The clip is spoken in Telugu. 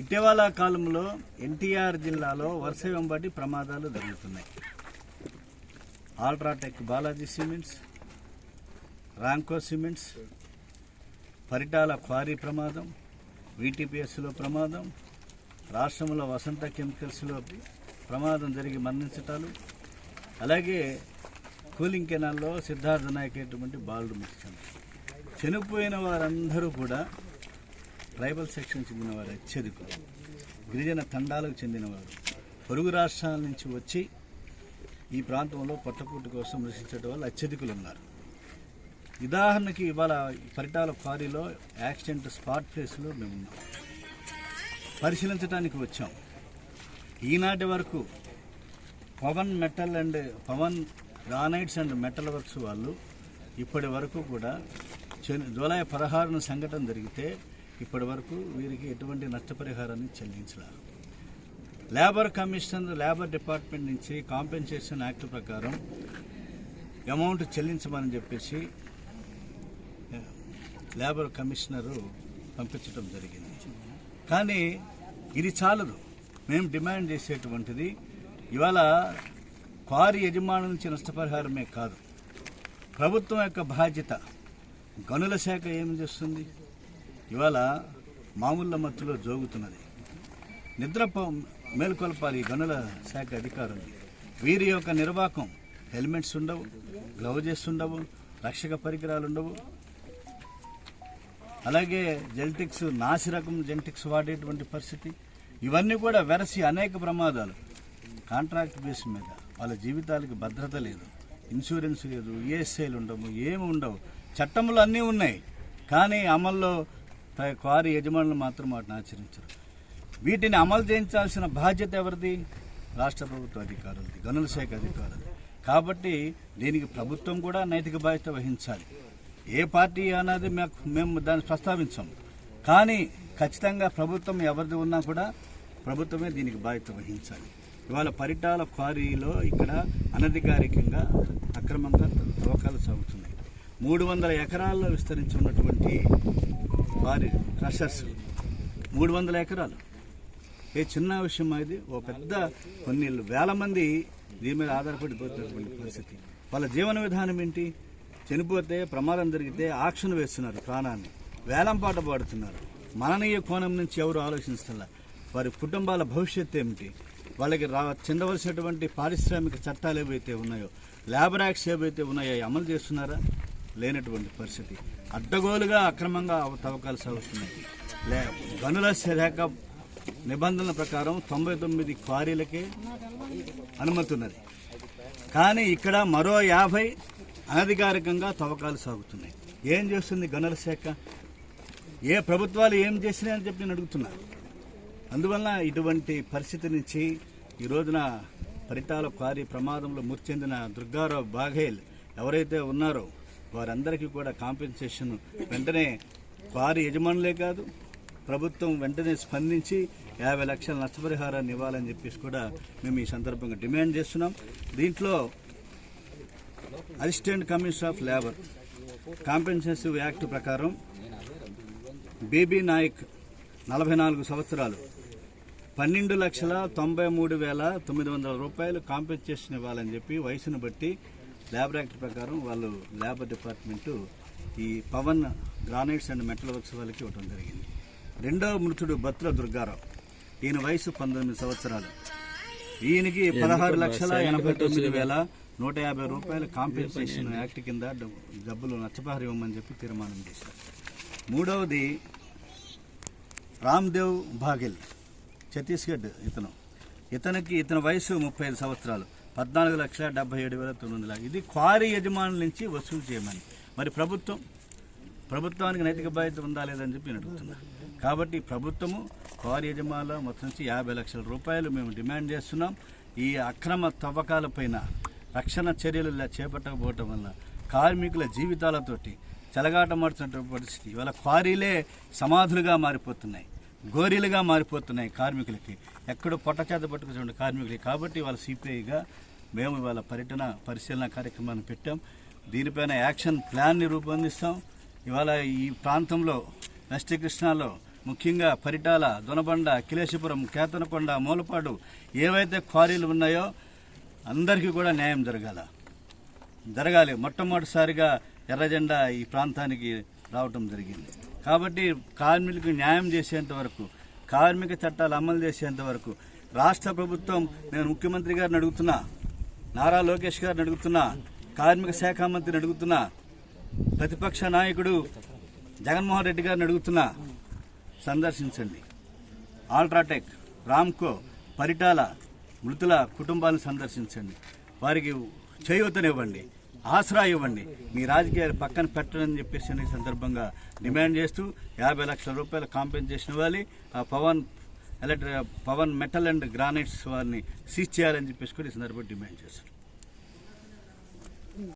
ఇటీవల కాలంలో ఎన్టీఆర్ జిల్లాలో వరుస వెంబడి ప్రమాదాలు జరుగుతున్నాయి. UltraTech Balaji cements, Ramco cements, Paritala quarry ప్రమాదం, వీటీపీఎస్లో ప్రమాదం, రాష్ట్రంలో వసంత కెమికల్స్లో ప్రమాదం జరిగి మరణించటాలు, అలాగే కూలింగ్ కెనాల్లో సిద్ధార్థ నాయక్ అటువంటి బాలుడు మృతి చనిపోయిన వారందరూ కూడా ట్రైబల్ సెక్షన్ చెందినవారు, అత్యధికులు గిరిజన తండాలకు చెందినవారు, పొరుగు రాష్ట్రాల నుంచి వచ్చి ఈ ప్రాంతంలో పొట్టకూటి కోసం నివసించడం వల్ల అత్యధికులు ఉన్నారు. ఉదాహరణకి ఇవాళ పరిటాల క్వారీలో యాక్సిడెంట్ స్పాట్ ప్లేస్లో మేము ఉన్నాం, పరిశీలించడానికి వచ్చాం. ఈనాటి వరకు Pavan granites and metal works వాళ్ళు ఇప్పటి వరకు కూడా జూలై 16న సంఘటన జరిగితే ఇప్పటి వరకు వీరికి ఎటువంటి నష్టపరిహారాన్ని చెల్లించలేదు. లేబర్ డిపార్ట్మెంట్ నుంచి కాంపెన్సేషన్ యాక్ట్ ప్రకారం అమౌంట్ చెల్లించమని చెప్పేసి లేబర్ కమిషనరు పంపించడం జరిగింది. కానీ ఇది చాలదు. మేము డిమాండ్ చేసేటువంటిది ఇవాళ క్వారీ యజమానుల నుంచి నష్టపరిహారమే కాదు, ప్రభుత్వం యొక్క బాధ్యత. గనుల శాఖ ఏం చేస్తుంది? ఇవాళ మామూళ్ళ మత్తులో జోగుతున్నది. మేల్కొల్పాలి గనుల శాఖ అధికారులు. వీరి యొక్క నిర్వాహకం, హెల్మెట్స్ ఉండవు, గ్లౌజెస్ ఉండవు, రక్షక పరికరాలు ఉండవు. అలాగే జెనెటిక్స్, నాసిరకం జెనెటిక్స్ వాడేటువంటి పరిస్థితి. ఇవన్నీ కూడా వెరసి అనేక ప్రమాదాలు. కాంట్రాక్ట్ బేస్ మీద వాళ్ళ జీవితాలకు భద్రత లేదు, ఇన్సూరెన్స్ లేదు, ఈఎస్ఐలు ఉండవు, ఏమి ఉండవు. చట్టంలో అన్నీ ఉన్నాయి, కానీ అమల్లో క్వారీ యజమానులు మాత్రం వాటిని ఆచరించరు. వీటిని అమలు చేయించాల్సిన బాధ్యత ఎవరిది? రాష్ట్ర ప్రభుత్వ అధికారులది, గనుల శాఖ అధికారులది. కాబట్టి దీనికి ప్రభుత్వం కూడా నైతిక బాధ్యత వహించాలి. ఏ పార్టీ అన్నది మేము దాన్ని ప్రస్తావించాం, కానీ ఖచ్చితంగా ప్రభుత్వం ఎవరిది ఉన్నా కూడా ప్రభుత్వమే దీనికి బాధ్యత వహించాలి. ఇవాళ పరిటాల క్వారీలో ఇక్కడ అనధికారికంగా అక్రమంగా తవ్వకాలు సాగుతున్నాయి. 300 ఎకరాల్లో విస్తరించి ఉన్నటువంటి క్వారీ క్రషర్స్, 300 ఎకరాలు ఏ చిన్న విషయం ఇది. ఓ పెద్ద కొన్ని వేల మంది దీని మీద ఆధారపడిపోతున్నటువంటి పరిస్థితి. వాళ్ళ జీవన విధానం ఏంటి? చనిపోతే, ప్రమాదం జరిగితే ఆక్షన్ వేస్తున్నారు, ప్రాణాన్ని వేలంపాట పాడుతున్నారు. మననీయ కోణం నుంచి ఎవరు ఆలోచిస్తున్నారు? వారి కుటుంబాల భవిష్యత్తు ఏమిటి? వాళ్ళకి చెందవలసినటువంటి పారిశ్రామిక చట్టాలు ఏవైతే ఉన్నాయో, లేబర్ యాక్ట్స్ ఏవైతే ఉన్నాయో అమలు చేస్తున్నారా? లేనటువంటి పరిస్థితి. అడ్డగోలుగా అక్రమంగా తవ్వకాలు సాగుతున్నాయి. గనుల శాఖ నిబంధనల ప్రకారం 99 క్వారీలకే అనుమతి ఉన్నది, కానీ ఇక్కడ మరో 50 అనధికారికంగా తవ్వకాలు సాగుతున్నాయి. ఏం చేస్తుంది గనుల శాఖ? ఏ ప్రభుత్వాలు ఏం చేసినాయని చెప్పి నేను అడుగుతున్నాను. అందువల్ల ఇటువంటి పరిస్థితి నుంచి ఈ రోజున పరిటాల క్వారీ ప్రమాదంలో మృతి చెందిన దుర్గారావు బాఘేల్ ఎవరైతే ఉన్నారో వారందరికీ కూడా కాంపెన్సేషన్ వెంటనే క్వారీ యజమానులే కాదు, ప్రభుత్వం వెంటనే స్పందించి 50 లక్షల నష్టపరిహారాన్ని ఇవ్వాలని చెప్పేసి కూడా మేము ఈ సందర్భంగా డిమాండ్ చేస్తున్నాం. దీంట్లో assistant commissioner of labour compensative act ప్రకారం బీబీ నాయక్ 44 సంవత్సరాలు 12,93,900 రూపాయలు కాంపెన్సేషన్ ఇవ్వాలని చెప్పి వయసును బట్టి లేబర్ యాక్ట్ ప్రకారం వాళ్ళు లేబర్ డిపార్ట్మెంటు ఈ Pavan granites and metal works వాళ్ళకి ఇవ్వడం జరిగింది. రెండవ మృతుడు బత్తుల దుర్గారావు, ఈయన వయసు 19 సంవత్సరాలు. ఈయనకి 16,89,150 రూపాయలు కాంపెన్సేషన్ యాక్ట్ కింద డబ్బులు నష్టపరిహారం ఇవ్వమని చెప్పి తీర్మానం చేశారు. మూడవది రామ్దేవ్ బాఘెల్, ఛత్తీస్గఢ్. ఇతని వయసు 35 సంవత్సరాలు, 14,77,900. ఇది క్వారీ యజమానుల నుంచి వసూలు చేయమని. మరి ప్రభుత్వానికి నైతిక బాధ్యత ఉందా లేదని చెప్పి నేను అడుగుతున్నాను. కాబట్టి ప్రభుత్వము క్వారీ యజమానుల మొత్తం నుంచి 50 లక్షల రూపాయలు మేము డిమాండ్ చేస్తున్నాం. ఈ అక్రమ తవ్వకాలపైన రక్షణ చర్యలు చేపట్టకపోవటం వల్ల కార్మికుల జీవితాలతోటి చెలగాటమాడుతున్నటువంటి పరిస్థితి. ఇవాళ క్వారీలే సమాధులుగా మారిపోతున్నాయి, గోరీలుగా మారిపోతున్నాయి కార్మికులకి. ఎక్కడో పొట్టచేత పట్టుకునే కార్మికులకి. కాబట్టి ఇవాళ సిపిఐగా మేము ఇవాళ పరిశీలన కార్యక్రమాన్ని పెట్టాం. దీనిపైన యాక్షన్ ప్లాన్ని రూపొందిస్తాం. ఇవాళ ఈ ప్రాంతంలో వెస్ట్ కృష్ణాలో ముఖ్యంగా పరిటాల, దొనబండ, కిలేశపురం, కేతనకొండ, మూలపాడు ఏవైతే క్వారీలు ఉన్నాయో అందరికీ కూడా న్యాయం జరగాలి. మొట్టమొదటిసారిగా ఎర్రజెండా ఈ ప్రాంతానికి రావటం జరిగింది. కాబట్టి కార్మికులకు న్యాయం చేసేంత వరకు, కార్మిక చట్టాలు అమలు చేసేంత వరకు రాష్ట్ర ప్రభుత్వం, నేను ముఖ్యమంత్రి గారిని అడుగుతున్నా, నారా లోకేష్ గారిని అడుగుతున్నా, కార్మిక శాఖ మంత్రిని అడుగుతున్నా, ప్రతిపక్ష నాయకుడు జగన్మోహన్ రెడ్డి గారిని అడుగుతున్నా, సందర్శించండి. ఆల్ట్రాటెక్, రామ్కో, పరిటాల మృతుల కుటుంబాలను సందర్శించండి. వారికి చేయూతనివ్వండి, ఆసరా ఇవ్వండి. మీ రాజకీయాలు పక్కన పెట్టడని చెప్పేసి ఈ సందర్భంగా డిమాండ్ చేస్తూ 50 లక్షల రూపాయల కాంపెన్సేషన్ ఇవ్వాలి. ఆ పవన్ మెటల్ అండ్ గ్రానైట్స్ వారిని సీజ్ చేయాలని చెప్పేసి కూడా ఈ సందర్భంగా డిమాండ్ చేస్తారు.